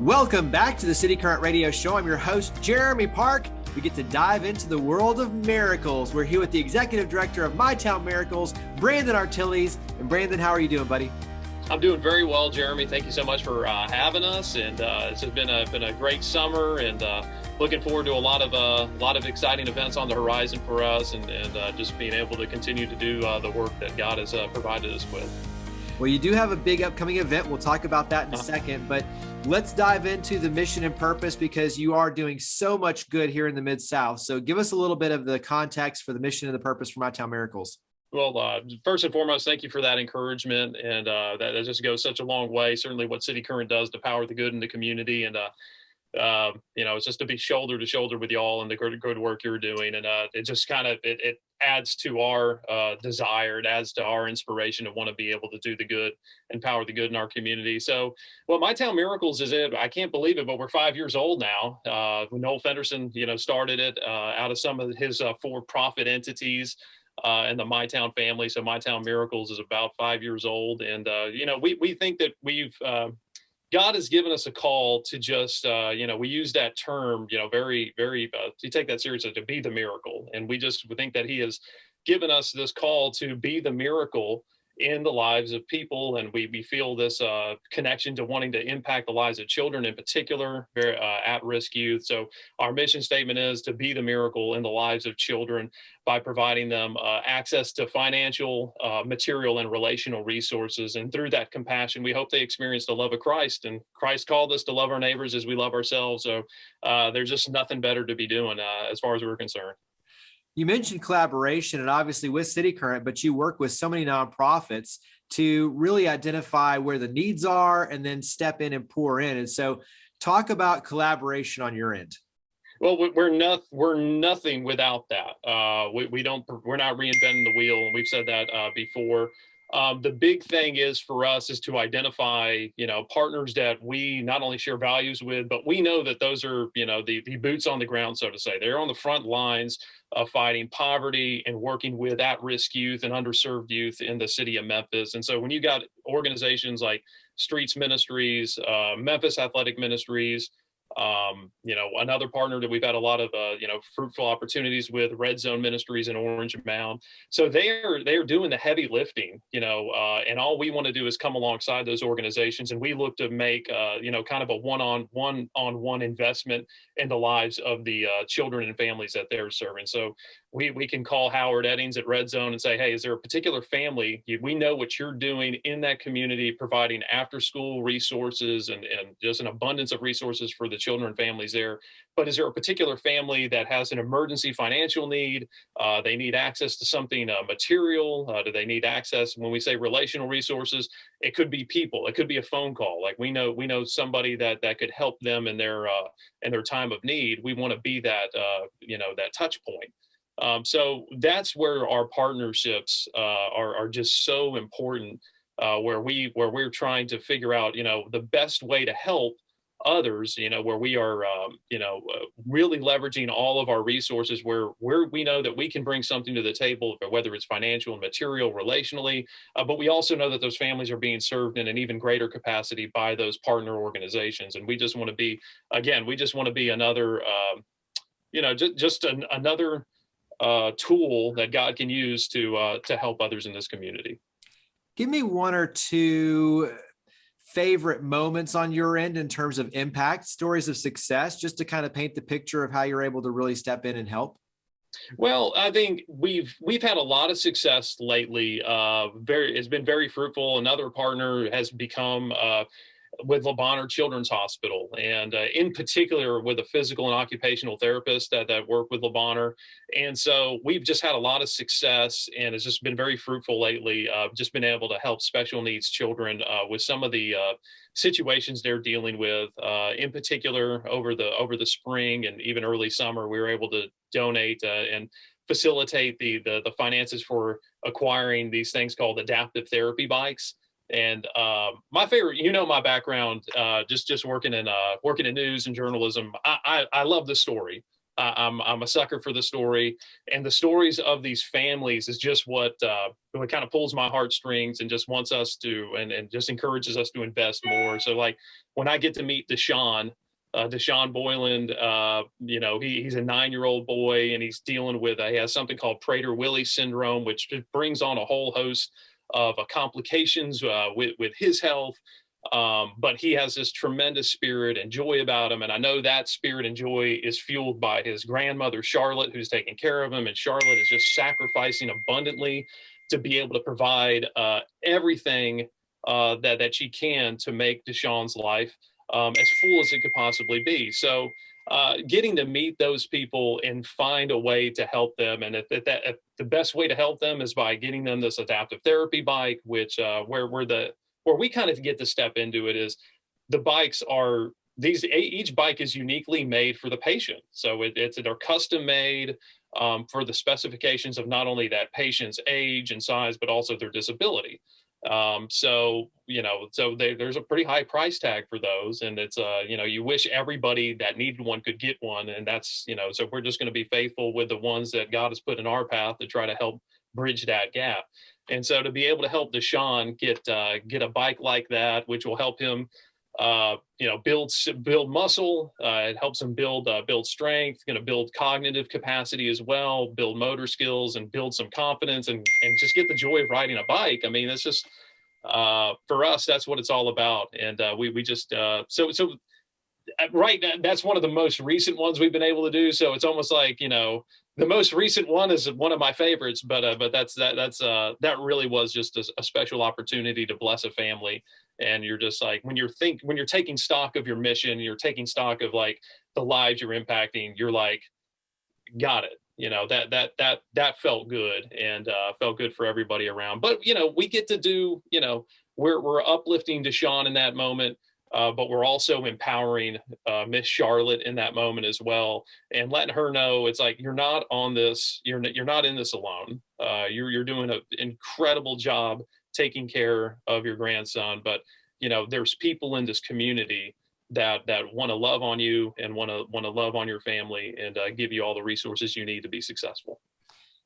Welcome back to the City Current Radio Show. I'm your host, Jeremy Park. We get to dive into the world of miracles. We're here with the Executive Director of My Town Miracles, Brandon Artiles. And Brandon, how are you doing, buddy? I'm doing very well, Jeremy. Thank you so much for having us. And it's been a great summer, and looking forward to a lot of exciting events on the horizon for us, and just being able to continue to do the work that God has provided us with. Well, you do have a big upcoming event. We'll talk about that in a second, but let's dive into the mission and purpose, because you are doing so much good here in the Mid-South. So give us a little bit of the context for the mission and the purpose for My Town Miracles. Well, first and foremost, thank you for that encouragement, and that just goes such a long way. Certainly what cityCURRENT does to power the good in the community, and it's just to be shoulder to shoulder with y'all and the good work you're doing. And it just kind of, it adds to our desire, it adds to our inspiration to want to be able to do the good and power the good in our community. So, well, My Town Miracles is it. I can't believe it, but we're 5 years old now. Noel Fenderson, started it out of some of his for-profit entities and the My Town family. So My Town Miracles is about 5 years old. And, we think that God has given us a call to just, we use that term, very, very, to take that seriously, to be the miracle. And we think that he has given us this call to be the miracle in the lives of people. And we feel this connection to wanting to impact the lives of children in particular, very at-risk youth. So our mission statement is to be the miracle in the lives of children by providing them access to financial, material, and relational resources. And through that compassion, we hope they experience the love of Christ. And Christ called us to love our neighbors as we love ourselves. So there's just nothing better to be doing as far as we're concerned. You mentioned collaboration, and obviously with cityCURRENT, but you work with so many nonprofits to really identify where the needs are and then step in and pour in. And so talk about collaboration on your end. Well, we're nothing without that. We're not reinventing the wheel, and we've said that before. The big thing for us is to identify, partners that we not only share values with, but we know that those are, the boots on the ground, so to say. They're on the front lines of fighting poverty and working with at-risk youth and underserved youth in the city of Memphis. And so when you got organizations like Streets Ministries, Memphis Athletic Ministries, another partner that we've had a lot of, fruitful opportunities with, Red Zone Ministries in Orange Mound. So they are doing the heavy lifting, and all we want to do is come alongside those organizations. And we look to make, kind of a one-on-one investment in the lives of the children and families that they're serving. So we can call Howard Eddings at Red Zone and say, hey, is there a particular family? We know what you're doing in that community, providing after-school resources and just an abundance of resources for the children and families there. But is there a particular family that has an emergency financial need? They need access to something material? Do they need access? When we say relational resources, it could be people. It could be a phone call. Like we know somebody that could help them in their time of need. We want to be that that touch point. So that's where our partnerships are just so important, where we're trying to figure out, the best way to help others, where we are, really leveraging all of our resources where we know that we can bring something to the table, whether it's financial and material, relationally, but we also know that those families are being served in an even greater capacity by those partner organizations. And we just want to be, another, another tool that God can use to help others in this community. Give me one or two favorite moments on your end in terms of impact, stories of success, just to kind of paint the picture of how you're able to really step in and help. Well, I think we've had a lot of success lately. It's been very fruitful. Another partner has become with Le Bonheur Children's Hospital, and in particular with a physical and occupational therapist that work with Le Bonheur. And so we've just had a lot of success, and it's just been very fruitful lately. Just been able to help special needs children with some of the situations they're dealing with. In particular, over the spring and even early summer, we were able to donate and facilitate the finances for acquiring these things called adaptive therapy bikes. And my favorite, my background, just working in news and journalism. I love the story I'm a sucker for the story, and the stories of these families is just what kind of pulls my heartstrings and just wants us to and just encourages us to invest more. So like when I get to meet Deshaun Boyland, he's a 9-year-old boy, and he's dealing with he has something called Prader-Willi syndrome, which brings on a whole host of complications with his health. But he has this tremendous spirit and joy about him. And I know that spirit and joy is fueled by his grandmother, Charlotte, who's taking care of him. And Charlotte is just sacrificing abundantly to be able to provide everything that she can to make Deshaun's life as full as it could possibly be. So getting to meet those people and find a way to help them. And if the best way to help them is by getting them this adaptive therapy bike, which where we kind of get to step into it is the bikes are each bike is uniquely made for the patient. So they're custom made for the specifications of not only that patient's age and size, but also their disability. So there's a pretty high price tag for those. And it's, you wish everybody that needed one could get one. And that's, so we're just going to be faithful with the ones that God has put in our path to try to help bridge that gap. And so to be able to help Deshaun get a bike like that, which will help him, build muscle. It helps him build strength, going to build cognitive capacity as well, build motor skills, and build some confidence, and just get the joy of riding a bike. I mean, it's just for us, that's what it's all about. And we just right now, that's one of the most recent ones we've been able to do. So it's almost like, the most recent one is one of my favorites, but that really was just a special opportunity to bless a family. And you're just like, when you're taking stock of your mission, you're taking stock of like the lives you're impacting, you're like, got it. That felt good, and felt good for everybody around. But, we get to do, we're uplifting Deshaun in that moment. But we're also empowering Miss Charlotte in that moment as well, and letting her know it's like you're not on this, you're not in this alone. You're doing an incredible job taking care of your grandson, but there's people in this community that want to love on you and want to love on your family and give you all the resources you need to be successful.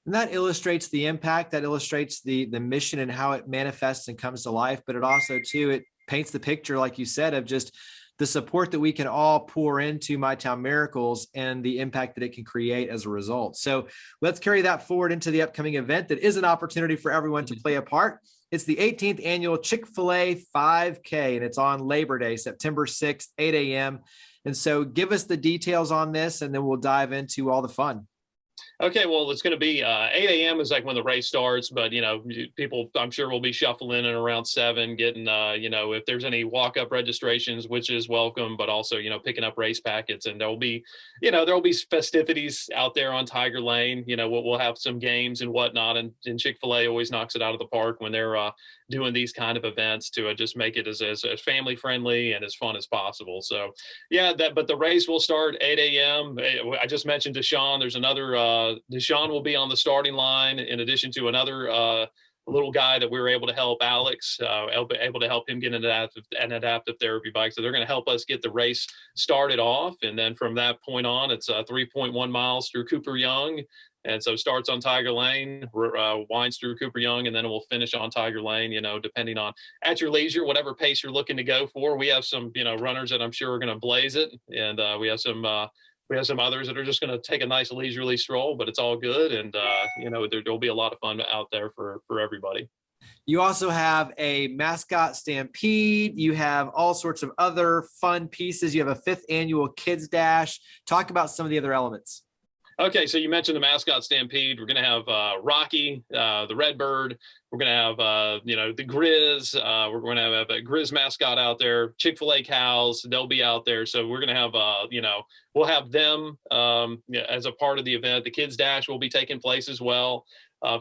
And that illustrates the impact, that illustrates the mission and how it manifests and comes to life. But it also too, it paints the picture, like you said, of just the support that we can all pour into My Town Miracles and the impact that it can create as a result. So let's carry that forward into the upcoming event that is an opportunity for everyone to play a part. It's the 18th annual ChickfilA 5K, and it's on Labor Day, September 6th, 8 a.m. And so give us the details on this, and then we'll dive into all the fun. Okay, well, it's going to be 8 a.m. is like when the race starts, but, people, I'm sure will be shuffling in around 7, getting, if there's any walk-up registrations, which is welcome, but also, picking up race packets. And there'll be festivities out there on Tiger Lane. We'll have some games and whatnot, and Chick-fil-A always knocks it out of the park when they're doing these kind of events to just make it as family friendly and as fun as possible. So yeah, but the race will start 8 a.m. I just mentioned Deshaun. There's another, Deshaun will be on the starting line in addition to another little guy that we were able to help, Alex, able to help him get an adaptive therapy bike. So they're going to help us get the race started off. And then from that point on, it's 3.1 miles through Cooper Young. And so starts on Tiger Lane, winds through Cooper Young, and then we'll finish on Tiger Lane, depending on at your leisure, whatever pace you're looking to go for. We have some, runners that I'm sure are going to blaze it. And we have some others that are just going to take a nice leisurely stroll, but it's all good. And, there'll be a lot of fun out there for everybody. You also have a mascot stampede. You have all sorts of other fun pieces. You have a 5th annual Kids Dash. Talk about some of the other elements. Okay, so you mentioned the mascot stampede. We're going to have Rocky, the Redbird. We're going to have, the Grizz. We're going to have a Grizz mascot out there. Chick-fil-A cows, they'll be out there. So we're going to have, we'll have them as a part of the event. The Kids Dash will be taking place as well.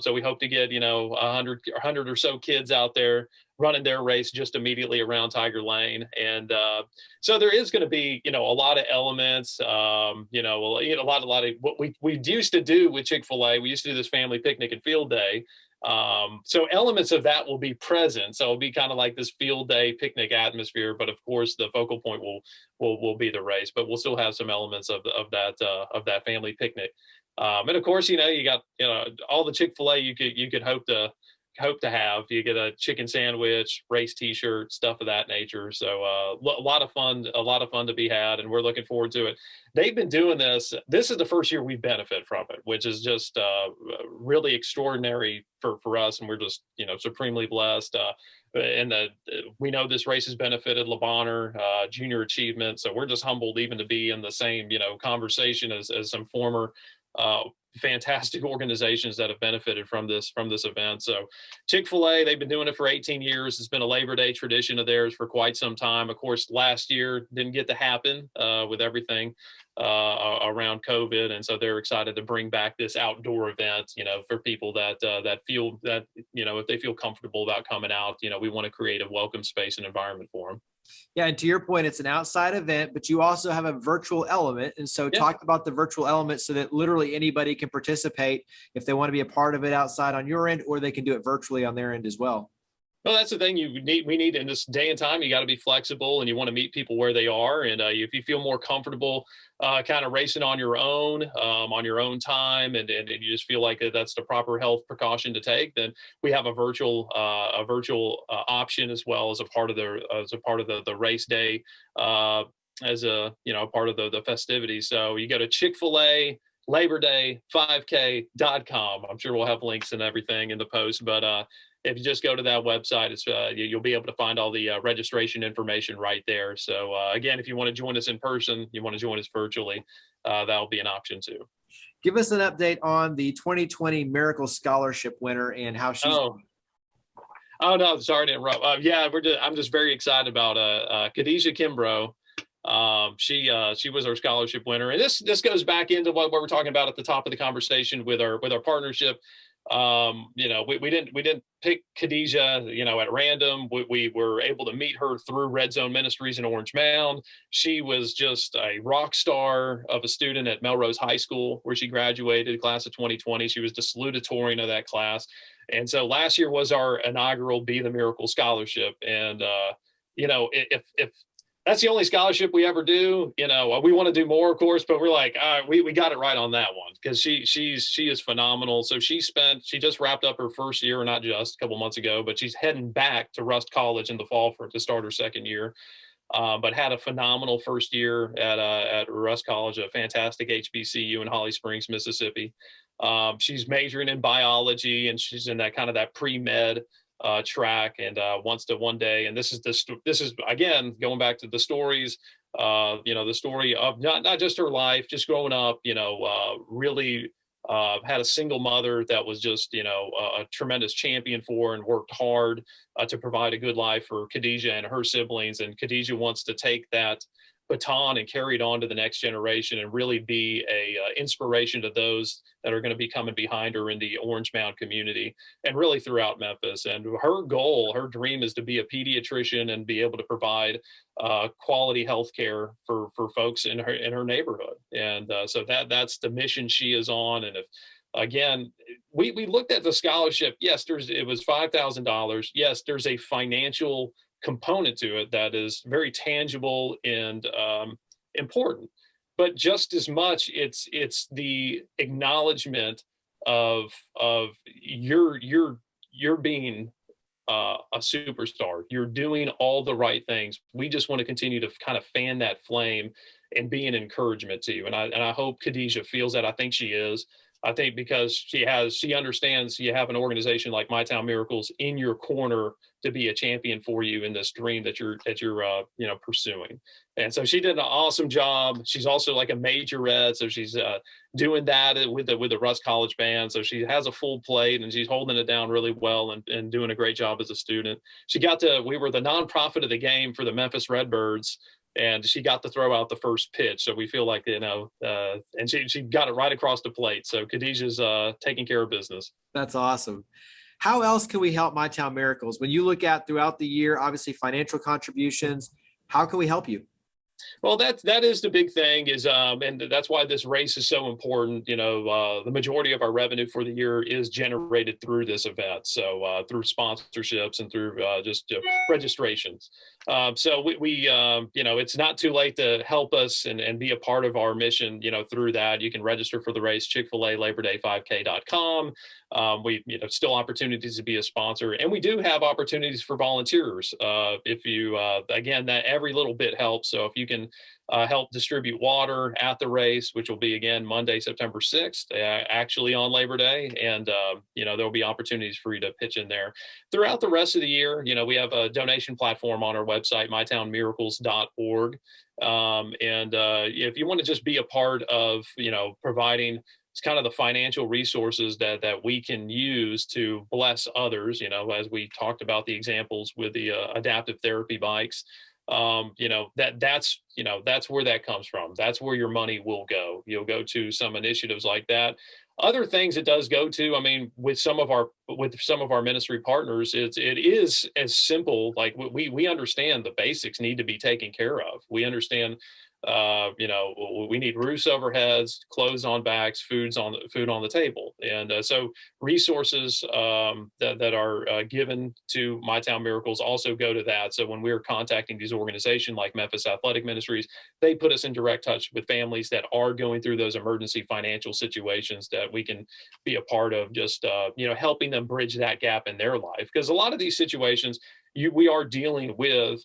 So we hope to get, 100 or so kids out there running their race just immediately around Tiger Lane. And so there is going to be, a lot of elements, a lot of what we used to do with Chick-fil-A. We used to do this family picnic and field day. So elements of that will be present. So it'll be kind of like this field day picnic atmosphere, but of course the focal point will be the race, but we'll still have some elements of that family picnic. And of course, you got, all the Chick-fil-A you could hope to have. You get a chicken sandwich, race t-shirt, stuff of that nature. So a lot of fun to be had, and we're looking forward to it. They've been doing this. This is the first year we benefit from it, which is just really extraordinary for us, and we're just supremely blessed. And we know this race has benefited Le Bonheur Junior Achievement, so we're just humbled even to be in the same conversation as some former fantastic organizations that have benefited from this event. So Chick-fil-A, they've been doing it for 18 years. It's been a Labor Day tradition of theirs for quite some time. Of course, last year didn't get to happen with everything around COVID. And so they're excited to bring back this outdoor event, for people that feel that, if they feel comfortable about coming out, we want to create a welcome space and environment for them. Yeah. And to your point, it's an outside event, but you also have a virtual element. And so talk about the virtual element so that literally anybody can participate if they want to be a part of it outside on your end, or they can do it virtually on their end as well. Well, that's the thing we need in this day and time. You got to be flexible, and you want to meet people where they are. And if you feel more comfortable kind of racing on your own time, and you just feel like that's the proper health precaution to take, then we have a virtual option as well as a part of the race day, as a part of the festivities. So you go to ChickfilA Labor Day 5K.com. I'm sure we'll have links and everything in the post, but if you just go to that website, it's you'll be able to find all the registration information right there. So again, if you want to join us in person, you want to join us virtually, that'll be an option too. Give us an update on the 2020 Miracle Scholarship winner and how she's. Oh no, sorry to interrupt. I'm just very excited about Khadijah Kimbrough. She was our scholarship winner, and this goes back into what we're talking about at the top of the conversation with our partnership. We didn't pick Khadijah, at random. We were able to meet her through Red Zone Ministries in Orange Mound. She was just a rock star of a student at Melrose High School, where she graduated, class of 2020. She was the salutatorian of that class. And so last year was our inaugural Be the Miracle Scholarship. And, if that's the only scholarship we ever do, we want to do more, of course, but we're like, we got it right on that one, because she is phenomenal. So she just wrapped up her first year, not just a couple months ago, but she's heading back to Rust College in the fall to start her second year. But had a phenomenal first year at Rust College, a fantastic HBCU in Holly Springs, Mississippi. She's majoring in biology, and she's in that pre-med track, and wants to one day. And this is again going back to the stories, the story of not just her life, just growing up. Really had a single mother that was just a tremendous champion for and worked hard to provide a good life for Khadijah and her siblings. And Khadijah wants to take that baton and carry it on to the next generation and really be a inspiration to those that are going to be coming behind her in the Orange Mound community and really throughout Memphis. And her dream is to be a pediatrician and be able to provide quality health care for folks in her neighborhood. And so that's the mission she is on. And if, again, we looked at the scholarship, yes, it was $5,000. Yes, there's a financial component to it that is very tangible and important, but just as much it's the acknowledgement of you're being a superstar. You're doing all the right things. We just want to continue to kind of fan that flame and be an encouragement to you. And I hope Khadijah feels that. I think she is. I think because she understands you have an organization like My Town Miracles in your corner to be a champion for you in this dream that you're pursuing. And so she did an awesome job. She's also like a majorette, so she's doing that with the Rust College band. So she has a full plate and she's holding it down really well and doing a great job as a student. We were the nonprofit of the game for the Memphis Redbirds, and she got to throw out the first pitch. So we feel like, and she got it right across the plate. So Khadijah's taking care of business. That's awesome. How else can we help My Town Miracles? When you look at throughout the year, obviously financial contributions, how can we help you? Well, that is the big thing is, and that's why this race is so important. The majority of our revenue for the year is generated through this event. So through sponsorships and through just registrations. So it's not too late to help us and be a part of our mission, through that. You can register for the race, ChickfilA LaborDay5K.com. Still opportunities to be a sponsor, and we do have opportunities for volunteers. If you, again, that every little bit helps. So if you can help distribute water at the race, which will be again Monday, September 6th, actually on Labor Day, and there'll be opportunities for you to pitch in there. Throughout the rest of the year, we have a donation platform on our website, mytownmiracles.org, and if you want to just be a part of, providing it's kind of the financial resources that we can use to bless others, as we talked about the examples with the adaptive therapy bikes. That's where that comes from. That's where your money will go. You'll go to some initiatives like that. Other things it does go to, I mean, with some of our ministry partners, it is as simple. Like we understand the basics need to be taken care of. We understand, we need roofs over heads, clothes on backs, food on the table, and so resources that are given to My Town Miracles also go to that. So when we're contacting these organizations like Memphis Athletic Ministries, they put us in direct touch with families that are going through those emergency financial situations that we can be a part of, just helping them bridge that gap in their life, because a lot of these situations we are dealing with.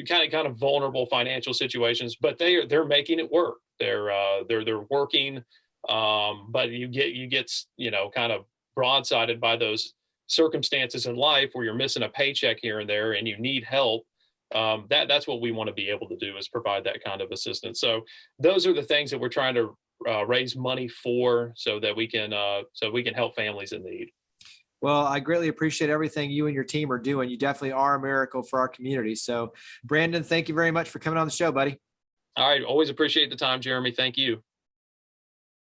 Kind of vulnerable financial situations, but they're making it work. They're working, but you get kind of broadsided by those circumstances in life where you're missing a paycheck here and there, and you need help. That's what we want to be able to do, is provide that kind of assistance. So those are the things that we're trying to raise money for, so that we can help families in need. Well, I greatly appreciate everything you and your team are doing. You definitely are a miracle for our community. So, Brandon, thank you very much for coming on the show, buddy. All right. Always appreciate the time, Jeremy. Thank you.